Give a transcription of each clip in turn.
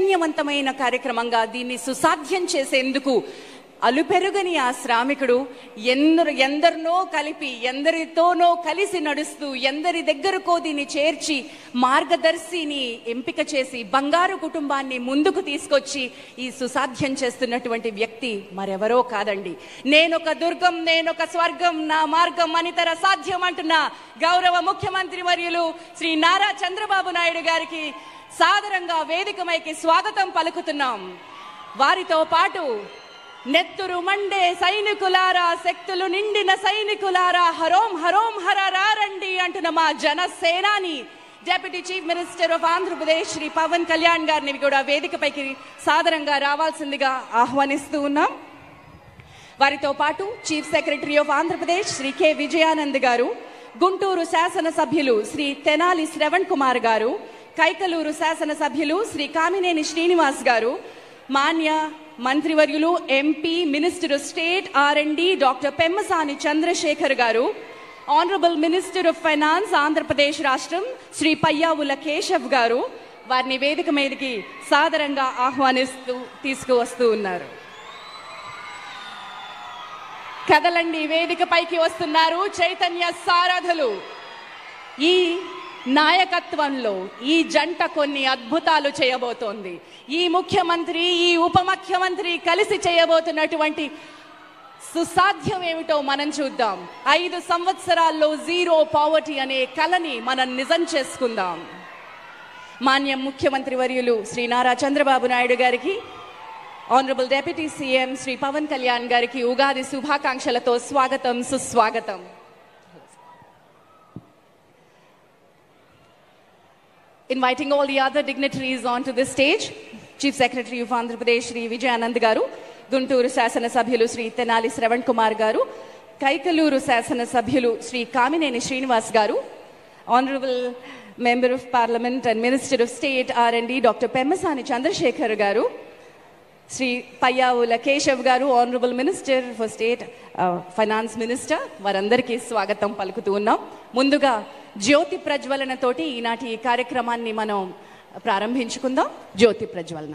చైతన్యవంతమైన కార్యక్రమంగా దీన్ని సుసాధ్యం చేసేందుకు అలుపెరుగని ఆ శ్రామికుడు ఎందరినో కలిపి ఎందరితోనో కలిసి నడుస్తూ ఎందరి దగ్గరకో దీన్ని చేర్చి మార్గదర్శిని ఎంపిక చేసి బంగారు కుటుంబాన్ని ముందుకు తీసుకొచ్చి ఈ సుసాధ్యం చేస్తున్నటువంటి వ్యక్తి మరెవరో కాదండి. నేనొక దుర్గం, నేనొక స్వర్గం, నా మార్గం అనితర సాధ్యం అంటున్న గౌరవ ముఖ్యమంత్రి వర్యులు శ్రీ నారా చంద్రబాబు నాయుడు గారికి సాదరంగా వేదికమైకి స్వాగతం పలుకుతున్నాం. వారితో పాటు నెత్తురు మండే సైనికులారా, శక్తులు నిండిన సైనికులారా, హరోం హరోం హరరారండి అంటున్న మా జనసేనాని deputy chief minister of Andhra Pradesh Shri Pawan Kalyan గారిని కూడా వేదికపైకి సాదరంగా రావాల్సిందిగా ఆహ్వానిస్తూ ఉన్నాం. వారితో పాటు chief secretary of Andhra Pradesh Shri K Vijayanand గారు, గుంటూరు శాసనసభ్యులు శ్రీ తెనాలి శ్రవణ్ కుమార్ గారు, కైకలూరు శాసనసభ్యులు శ్రీ కామినేని శ్రీనివాస్ గారు, మాన్య మంత్రివర్యులు MP minister of state R&D doctor Pemmasani Chandrasekhar garu, honourable minister of finance Andhra Pradesh రాష్ట్రం శ్రీ పయ్యావుల కేశవ్ గారు వారిని వేదిక మీదకి సాదరంగా ఆహ్వానిస్తూ తీసుకువస్తూ ఉన్నారు. కదలండి, వేదిక పైకి వస్తున్నారు చైతన్య సారథులు. ఈ నాయకత్వంలో ఈ జంట కొన్ని అద్భుతాలు చేయబోతోంది. ఈ ముఖ్యమంత్రి, ఈ ఉప ముఖ్యమంత్రి కలిసి చేయబోతున్నటువంటి సుసాధ్యం ఏమిటో మనం చూద్దాం. 5 సంవత్సరాల్లో జీరో పావర్టీ అనే కలని మనం నిజం చేసుకుందాం. మాన్య ముఖ్యమంత్రి వర్యులు శ్రీ నారా చంద్రబాబు నాయుడు గారికి, honourable deputy CM Shri Pawan Kalyan గారికి ఉగాది శుభాకాంక్షలతో స్వాగతం, సుస్వాగతం. Inviting all the other dignitaries onto the stage, Chief Secretary of Andhra Pradesh Sri Vijayanand garu, Guntur Sasana Sabhyulu Sri Tenali Shravan Kumar garu, Kaikaluru Sasana Sabhyulu Sri Kamineni Srinivas garu, Honorable Member of Parliament and Minister of State R&D Dr. Pemmasani Chandrasekhar garu, Sri Payyavula Keshav garu, Honorable Minister for State Finance Minister, varandariki swagatam palukutu unnam. Munduga జ్యోతి ప్రజ్వలన తోటి ఈనాటి ఈ కార్యక్రమాన్ని మనం ప్రారంభించుకుందాం. జ్యోతి ప్రజ్వలన.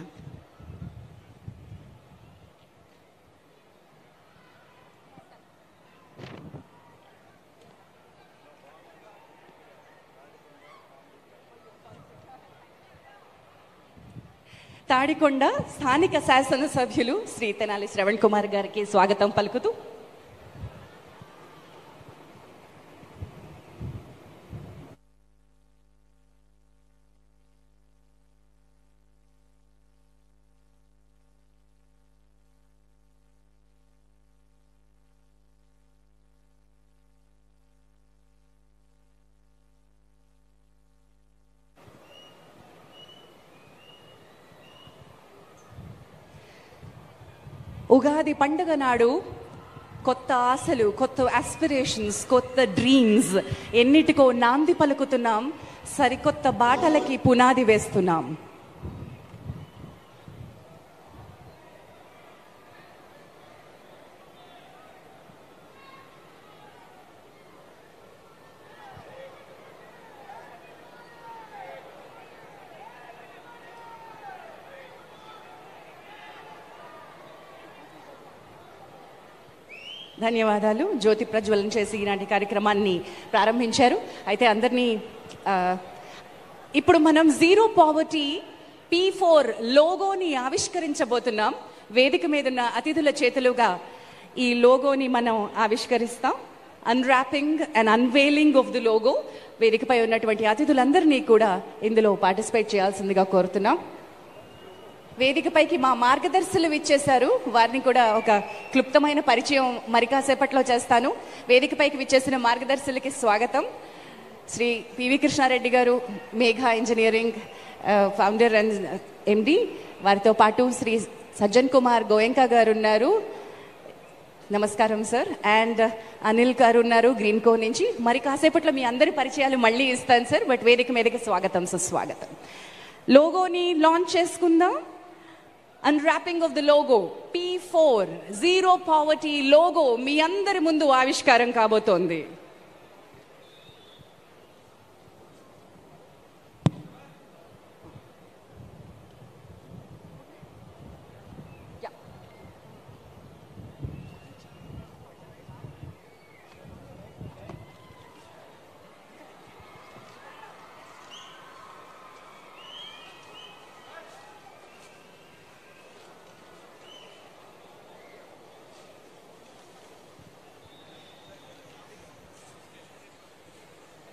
తాడికొండ స్థానిక శాసనసభ్యులు శ్రీ తెనాలి శ్రవణ్ కుమార్ గారికి స్వాగతం పలుకుతూ, ఉగాది పండుగ నాడు కొత్త ఆశలు, కొత్త ఆస్పిరేషన్స్, కొత్త డ్రీమ్స్ ఎన్నిటికో నాంది పలుకుతున్నాం. సరికొత్త బాటలకి పునాది వేస్తున్నాం. ధన్యవాదాలు. జ్యోతి ప్రజ్వలన చేసి ఈనాటి కార్యక్రమాన్ని ప్రారంభించారు. అయితే అందరినీ ఇప్పుడు మనం జీరో పావర్టీ P4 లోగోని ఆవిష్కరించబోతున్నాం. వేదిక మీద ఉన్న అతిథుల చేతులుగా ఈ లోగోని మనం ఆవిష్కరిస్తాం. Unwrapping and అన్వేలింగ్ of the logo. వేదికపై ఉన్నటువంటి అతిథులందరినీ కూడా ఇందులో పార్టిసిపేట్ చేయాల్సిందిగా కోరుతున్నాం. వేదికపైకి మా మార్గదర్శులు విచ్చేశారు. వారిని కూడా ఒక క్లుప్తమైన పరిచయం మరి కాసేపట్లో చేస్తాను. వేదికపైకి విచ్చేసిన మార్గదర్శులకి స్వాగతం. శ్రీ పివి కృష్ణారెడ్డి గారు, Megha engineering founder and MD. వారితో పాటు శ్రీ సజ్జన్ కుమార్ గోయంకా గారు ఉన్నారు. నమస్కారం సార్. అండ్ అనిల్ గారు ఉన్నారు గ్రీన్కో నుంచి. మరి కాసేపట్లో మీ అందరి పరిచయాలు మళ్ళీ ఇస్తాను సార్. బట్ వేదిక మీదకి స్వాగతం, సుస్వాగతం. లోగోని లాంచ్ చేసుకుందాం. Unwrapping of the logo P4 zero poverty logo మీ అందరి ముందు ఆవిష్కారం కాబోతోంది.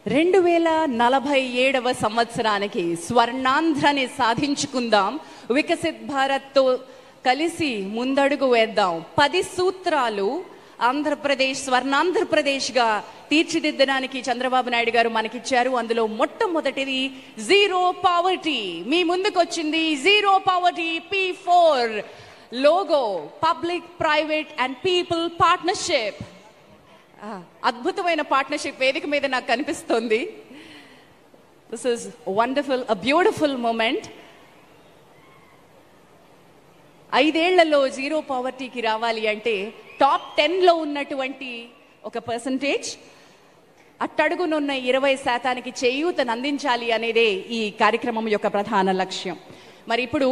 2047వ సంవత్సరానికి స్వర్ణాంధ్రని సాధించుకుందాం. వికసిత్ భారత్తో కలిసి ముందడుగు వేద్దాం. 10 సూత్రాలు ఆంధ్రప్రదేశ్ స్వర్ణాంధ్రప్రదేశ్గా తీర్చిదిద్దడానికి చంద్రబాబు నాయుడు గారు మనకిచ్చారు. అందులో మొట్టమొదటిది జీరో పావర్టీ. మీ ముందుకు వచ్చింది zero poverty P4 logo, public private and people partnership. అద్భుతమైన పార్ట్నర్షిప్ వేదిక మీద నాకు కనిపిస్తుంది. This is wonderful, a beautiful moment. 5 ఏళ్లలో జీరో పావర్టీకి రావాలి అంటే టాప్ 10లో ఉన్నటువంటి ఒక పర్సంటేజ్, అట్టడుగునున్న 20% చేయూతను అందించాలి అనేదే ఈ కార్యక్రమం యొక్క ప్రధాన లక్ష్యం. మరి ఇప్పుడు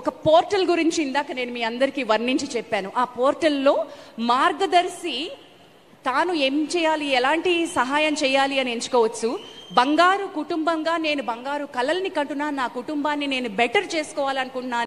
ఒక పోర్టల్ గురించి ఇందాక నేను మీ అందరికీ వర్ణించి చెప్పాను. ఆ పోర్టల్లో మార్గదర్శి తాను ఏం చేయాలి, ఎలాంటి సహాయం చేయాలి అని ఎంచుకోవచ్చు. బంగారు కుటుంబంగా నేను బంగారు కలల్ని కంటున్నా, నా కుటుంబాన్ని నేను బెటర్ చేసుకోవాలనుకుంటున్నాను